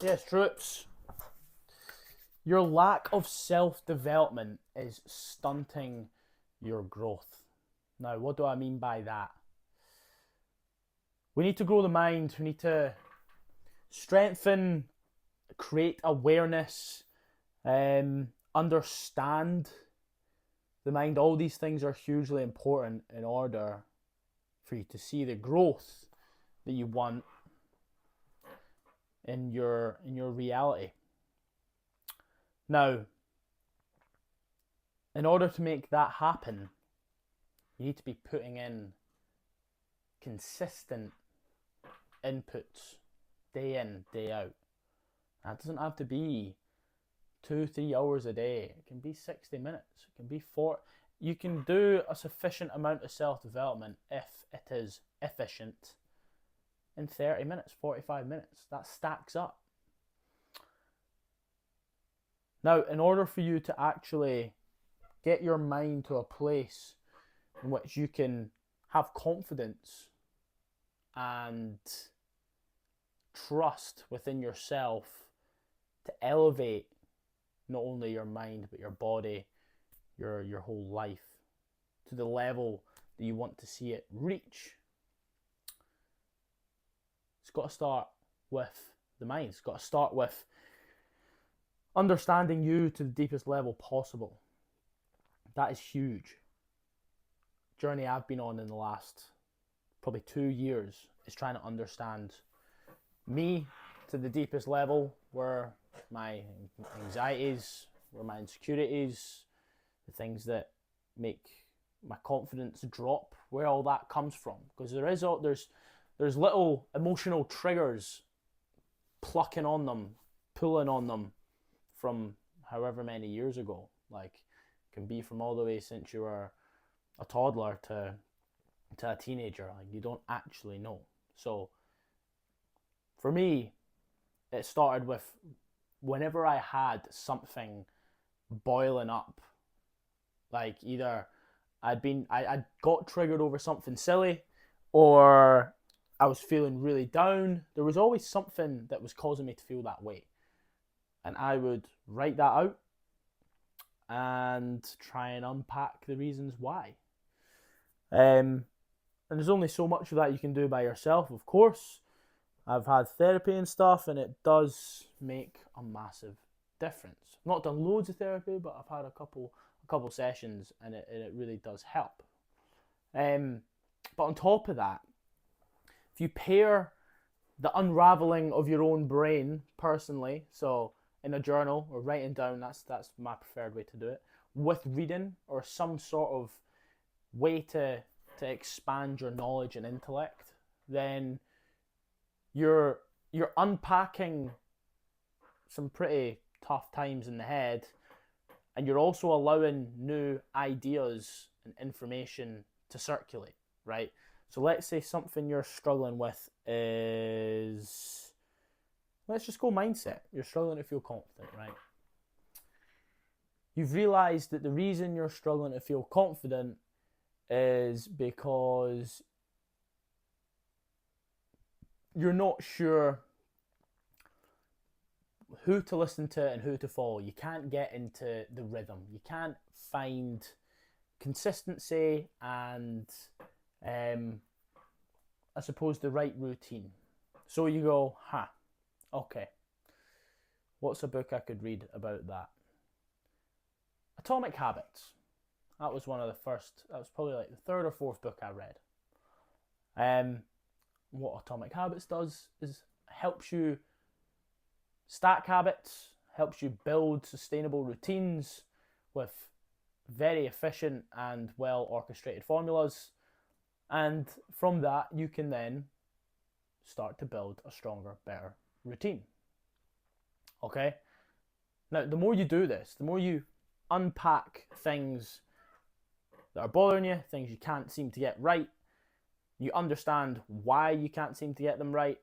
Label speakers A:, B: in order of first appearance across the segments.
A: Yes, troops. Your lack of self-development is stunting your growth. Now, what do I mean by that? We need to grow the mind. We need to strengthen, create awareness, understand the mind. All these things are hugely important in order for you to see the growth that you want in your reality. Now, in order to make that happen, you need to be putting in consistent inputs day in, day out. That doesn't have to be 2-3 hours a day. It can be 60 minutes. It can be 4. You can do a sufficient amount of self-development if it is efficient in 30 minutes, 45 minutes. That stacks up. Now, in order for you to actually get your mind to a place in which you can have confidence and trust within yourself to elevate not only your mind but your body, your whole life to the level that you want to see it reach, it's got to start with the mind. It's got to start with understanding you to the deepest level possible. That is huge. Journey I've been on in the last probably 2 years is trying to understand me to the deepest level, where my anxieties, where my insecurities, the things that make my confidence drop, where all that comes from. Because there's little emotional triggers plucking on them, pulling on them from however many years ago. Like, it can be from all the way since you were a toddler to a teenager. Like, you don't actually know. So for me, it started with whenever I had something boiling up, like either I got triggered over something silly, or I was feeling really down. There was always something that was causing me to feel that way, and I would write that out and try and unpack the reasons why. And there's only so much of that you can do by yourself, of course. I've had therapy and stuff, and it does make a massive difference. I've not done loads of therapy, but I've had a couple sessions, and it really does help. But on top of that, if you pair the unraveling of your own brain personally, so in a journal or writing down, that's my preferred way to do it, with reading or some sort of way to expand your knowledge and intellect, then you're unpacking some pretty tough times in the head, and you're also allowing new ideas and information to circulate, right? So let's say something you're struggling with is, let's just go mindset. You're struggling to feel confident, right? You've realized that the reason you're struggling to feel confident is because you're not sure who to listen to and who to follow. You can't get into the rhythm. You can't find consistency and, I suppose, the right routine. So you go, okay, what's a book I could read about that? Atomic Habits. That was that was probably like the third or fourth book I read. What Atomic Habits does is helps you stack habits, helps you build sustainable routines with very efficient and well orchestrated formulas, and from that you can then start to build a stronger, better routine. Okay? Now, the more you do this, the more you unpack things that are bothering you, things you can't seem to get right, you understand why you can't seem to get them right,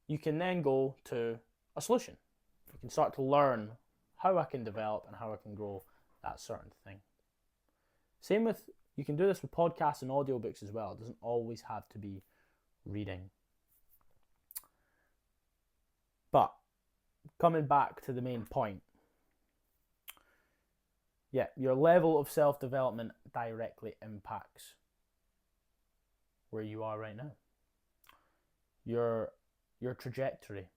A: you can then go to a solution. You can start to learn how I can develop and how I can grow that certain thing. Same with, you can do this with podcasts and audiobooks as well. It doesn't always have to be reading. But coming back to the main point, yeah, your level of self-development directly impacts where you are right now. Your trajectory.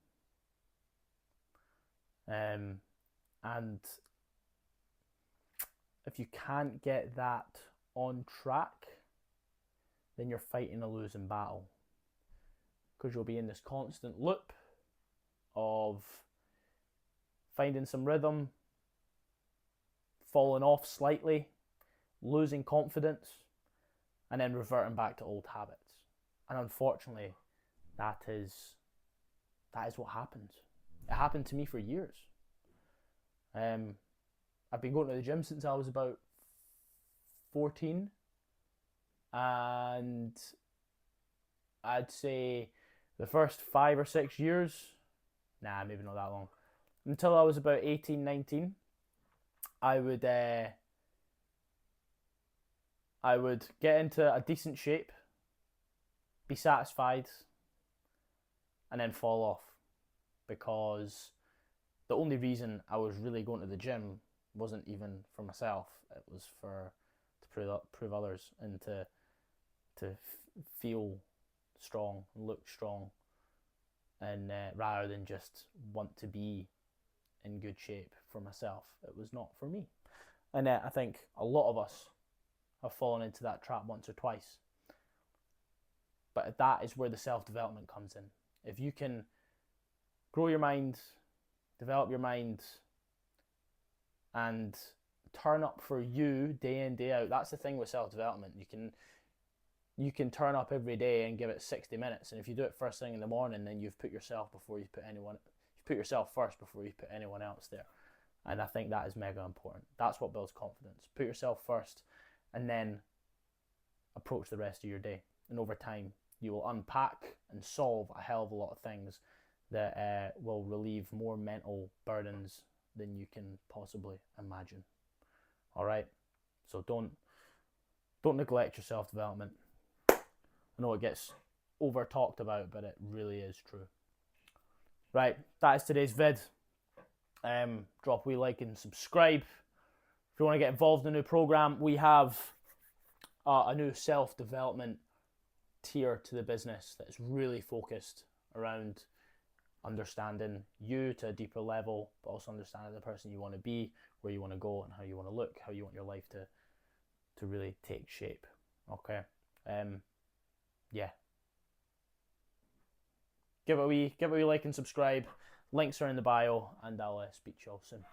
A: And if you can't get that on track, then you're fighting a losing battle, because you'll be in this constant loop of finding some rhythm, falling off slightly, losing confidence, and then reverting back to old habits. And unfortunately, that is what happens. It happened to me for years. I've been going to the gym since I was about 14, and I'd say the first 5 or 6 years, maybe not that long, until I was about 18, 19, I would get into a decent shape, be satisfied, and then fall off, because the only reason I was really going to the gym wasn't even for myself. It was to prove others, and to feel strong and look strong, and rather than just want to be in good shape for myself. It was not for me. And I think a lot of us have fallen into that trap once or twice. But that is where the self-development comes in. If you can grow your mind, develop your mind, and turn up for you day in, day out. That's the thing with self-development. You can turn up every day and give it 60 minutes. And if you do it first thing in the morning, then you've put yourself first before you put anyone else there. And I think that is mega important. That's what builds confidence. Put yourself first, and then approach the rest of your day. And over time, you will unpack and solve a hell of a lot of things that will relieve more mental burdens than you can possibly imagine. All right? So don't neglect your self-development. I know it gets over talked about, but it really is true. Right, that is today's vid. Drop a wee like and subscribe. If you want to get involved in the new program, we have a new self-development tier to the business that's really focused around understanding you to a deeper level, but also understanding the person you want to be, where you want to go, and how you want to look, how you want your life to really take shape. Okay. Yeah. Give it a wee like and subscribe. Links are in the bio, and I'll speak to you all soon.